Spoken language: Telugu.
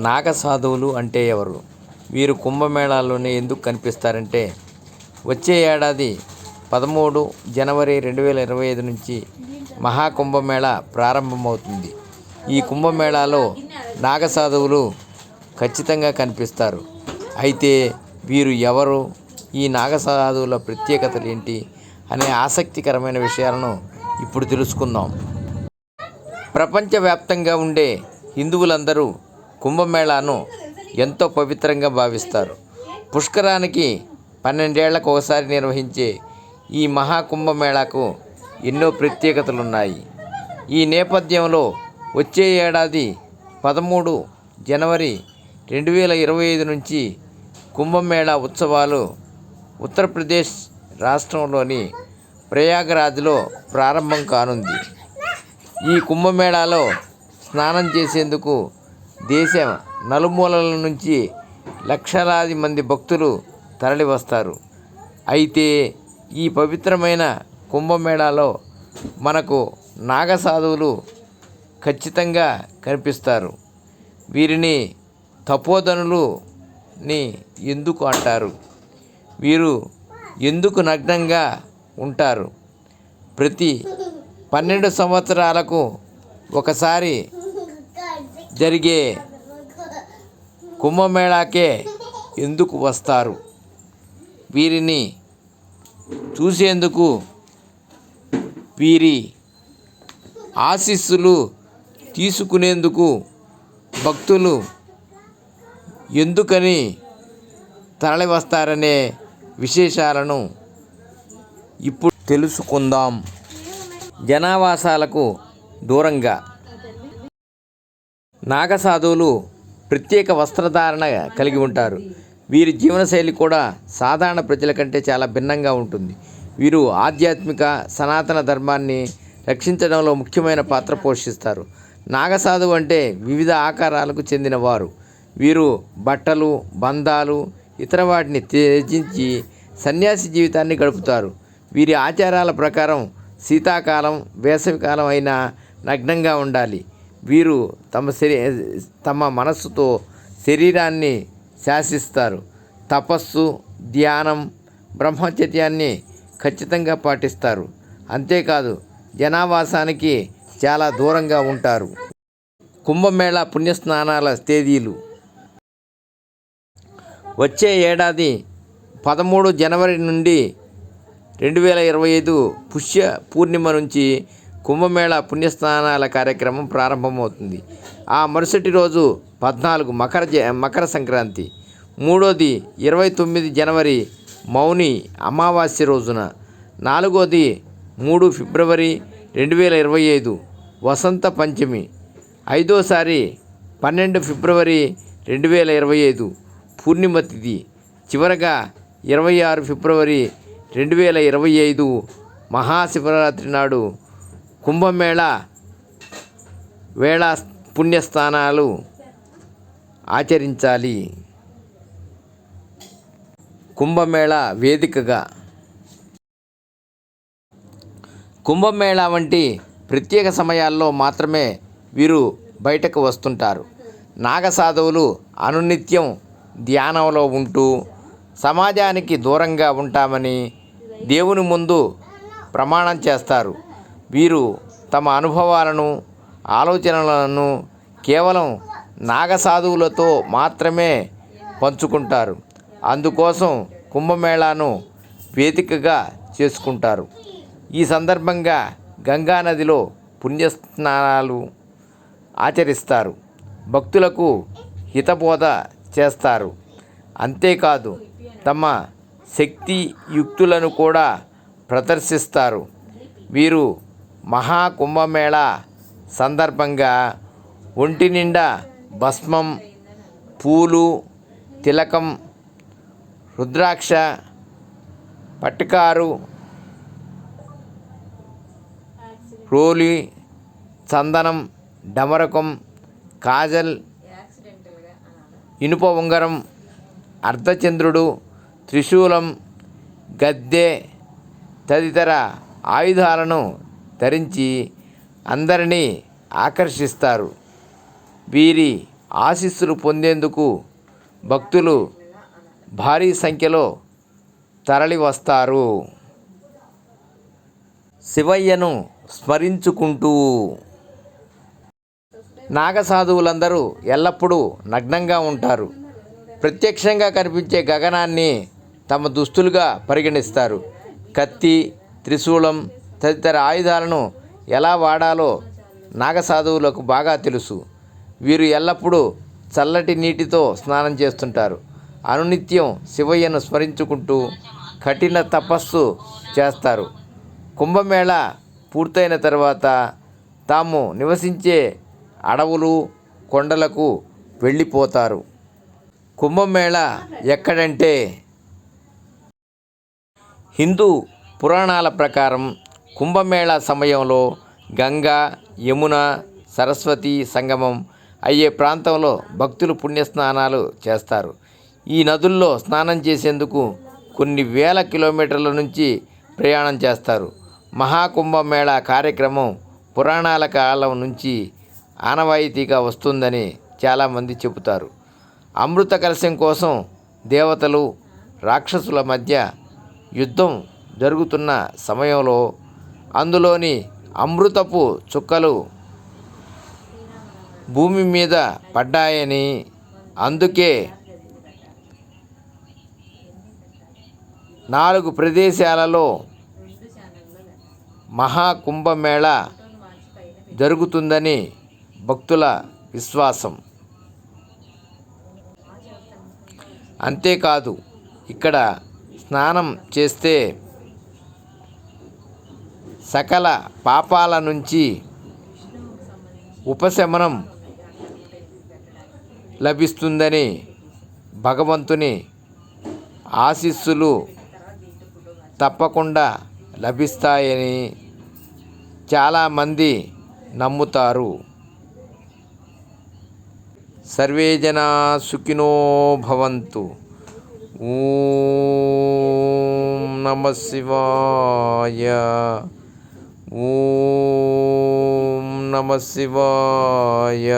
నాగ సాధువులు అంటే ఎవరు? వీరు కుంభమేళాలోనే ఎందుకు కనిపిస్తారంటే, వచ్చే ఏడాది 13 జనవరి 2025 నుంచి మహాకుంభమేళ ప్రారంభమవుతుంది. ఈ కుంభమేళాలో నాగ సాధువులు ఖచ్చితంగా కనిపిస్తారు. అయితే వీరు ఎవరు? ఈ నాగ సాధువుల ప్రత్యేకతలు ఏంటి అనే ఆసక్తికరమైన విషయాలను ఇప్పుడు తెలుసుకుందాం. ప్రపంచవ్యాప్తంగా ఉండే హిందువులందరూ కుంభమేళాను ఎంతో పవిత్రంగా భావిస్తారు. పుష్కరానికి 12 ఏళ్లకు ఒకసారి నిర్వహించే ఈ మహాకుంభమేళాకు ఎన్నో ప్రత్యేకతలున్నాయి. ఈ నేపథ్యంలో వచ్చే ఏడాది 13 జనవరి 2025 నుంచి కుంభమేళా ఉత్సవాలు ఉత్తరప్రదేశ్ రాష్ట్రంలోని ప్రయాగరాజ్లో ప్రారంభం కానుంది. ఈ కుంభమేళాలో స్నానం చేసేందుకు దేశ నలుమూలల నుంచి లక్షలాది మంది భక్తులు తరలివస్తారు. అయితే ఈ పవిత్రమైన కుంభమేళాలో మనకు నాగ సాధువులు ఖచ్చితంగా కనిపిస్తారు. వీరిని తపోధనులని ఎందుకు అంటారు? వీరు ఎందుకు నగ్నంగా ఉంటారు? ప్రతి 12 సంవత్సరాలకు ఒకసారి జరిగే కుంభమేళాకే ఎందుకు వస్తారు? వీరిని చూసేందుకు, వీరి ఆశీస్సులు తీసుకునేందుకు భక్తులు ఎందుకని తరలివస్తారనే విశేషాలను ఇప్పుడు తెలుసుకుందాం. జనావాసాలకు దూరంగా నాగ సాధువులు ప్రత్యేక వస్త్రధారణ కలిగి ఉంటారు. వీరి జీవనశైలి కూడా సాధారణ ప్రజల కంటే చాలా భిన్నంగా ఉంటుంది. వీరు ఆధ్యాత్మిక సనాతన ధర్మాన్ని రక్షించడంలో ముఖ్యమైన పాత్ర పోషిస్తారు. నాగ సాధువు అంటే వివిధ ఆకారాలకు చెందినవారు. వీరు బట్టలు, బంధాలు, ఇతర వాటిని త్యజించి సన్యాసి జీవితాన్ని గడుపుతారు. వీరి ఆచారాల ప్రకారం శీతాకాలం, వేసవికాలం అయినా నగ్నంగా ఉండాలి. వీరు తమ మనస్సుతో శరీరాన్ని శాసిస్తారు. తపస్సు, ధ్యానం, బ్రహ్మచర్యాన్ని ఖచ్చితంగా పాటిస్తారు. అంతేకాదు జనావాసానికి చాలా దూరంగా ఉంటారు. కుంభమేళా పుణ్యస్నానాల తేదీలు: వచ్చే ఏడాది 13 జనవరి నుండి 2025 పుష్య పూర్ణిమ నుంచి కుంభమేళా పుణ్యస్నానాల కార్యక్రమం ప్రారంభమవుతుంది. ఆ మరుసటి రోజు 14 మకర సంక్రాంతి, మూడోది 29 జనవరి మౌని అమావాస్య రోజున, నాలుగోది 3 ఫిబ్రవరి 2025 వసంత పంచమి, ఐదోసారి 12 ఫిబ్రవరి 2025 పూర్ణిమ తిథి, చివరగా 26 ఫిబ్రవరి 2025 మహాశివరాత్రి నాడు కుంభమేళా వేళ పుణ్యస్నానాలు ఆచరించాలి. కుంభమేళా వేదికగా కుంభమేళా వంటి ప్రత్యేక సమయాల్లో మాత్రమే వీరు బయటకు వస్తుంటారు. నాగ సాధువులు అనునిత్యం ధ్యానంలో ఉంటూ సమాజానికి దూరంగా ఉంటామని దేవుని ముందు ప్రమాణం చేస్తారు. వీరు తమ అనుభవాలను, ఆలోచనలను కేవలం నాగ సాధువులతో మాత్రమే పంచుకుంటారు. అందుకోసం కుంభమేళాను వేదికగా చేసుకుంటారు. ఈ సందర్భంగా గంగానదిలో పుణ్యస్నానాలు ఆచరిస్తారు. భక్తులకు హితబోధ చేస్తారు. అంతేకాదు తమ శక్తి యుక్తులను కూడా ప్రదర్శిస్తారు. వీరు మహాకుంభమేళా సందర్భంగా ఒంటి నిండా భస్మం, పూలు, తిలకం, రుద్రాక్ష, పట్కారు, రోలి, చందనం, డమరకం, కాజల్, ఇనుప ఉంగరం, అర్ధచంద్రుడు, త్రిశూలం, గద్దె తదితర ఆయుధాలను ధరించి అందరినీ ఆకర్షిస్తారు. వీరి ఆశీస్సులు పొందేందుకు భక్తులు భారీ సంఖ్యలో తరలి వస్తారు. శివయ్యను స్మరించుకుంటూ నాగసాధువులందరూ ఎల్లప్పుడూ నగ్నంగా ఉంటారు. ప్రత్యక్షంగా కనిపించే గగనాన్ని తమ దుస్తులుగా పరిగణిస్తారు. కత్తి, త్రిశూలం తదితర ఆయుధాలను ఎలా వాడాలో నాగసాధువులకు బాగా తెలుసు. వీరు ఎల్లప్పుడూ చల్లటి నీటితో స్నానం చేస్తుంటారు. అనునిత్యం శివయ్యను స్మరించుకుంటూ కఠిన తపస్సు చేస్తారు. కుంభమేళా పూర్తయిన తర్వాత తాము నివసించే అడవులు, కొండలకు వెళ్ళిపోతారు. కుంభమేళా ఎక్కడంటే హిందూ పురాణాల ప్రకారం కుంభమేళా సమయంలో గంగా, యమున, సరస్వతి సంగమం అయ్యే ప్రాంతంలో భక్తులు పుణ్యస్నానాలు చేస్తారు. ఈ నదుల్లో స్నానం చేసేందుకు కొన్ని వేల కిలోమీటర్ల నుంచి ప్రయాణం చేస్తారు. మహాకుంభమేళా కార్యక్రమం పురాణాల కాలం నుంచి ఆనవాయితీగా వస్తుందని చాలామంది చెబుతారు. అమృత కలశం కోసం దేవతలు, రాక్షసుల మధ్య యుద్ధం జరుగుతున్న సమయంలో అందులోని అమృతపు చుక్కలు భూమి మీద పడ్డాయని, అందుకే 4 ప్రదేశాలలో మహాకుంభమేళా జరుగుతుందని భక్తుల విశ్వాసం. అంతేకాదు, ఇక్కడ స్నానం చేస్తే సకల పాపాల నుంచి ఉపశమనం లభిస్తుందని, భగవంతుని ఆశీస్సులు తప్పకుండా లభిస్తాయని చాలామంది నమ్ముతారు. సర్వే జనా సుఖినో భవంతు. ఓం నమః శివాయ. ఓం నమః శివాయ.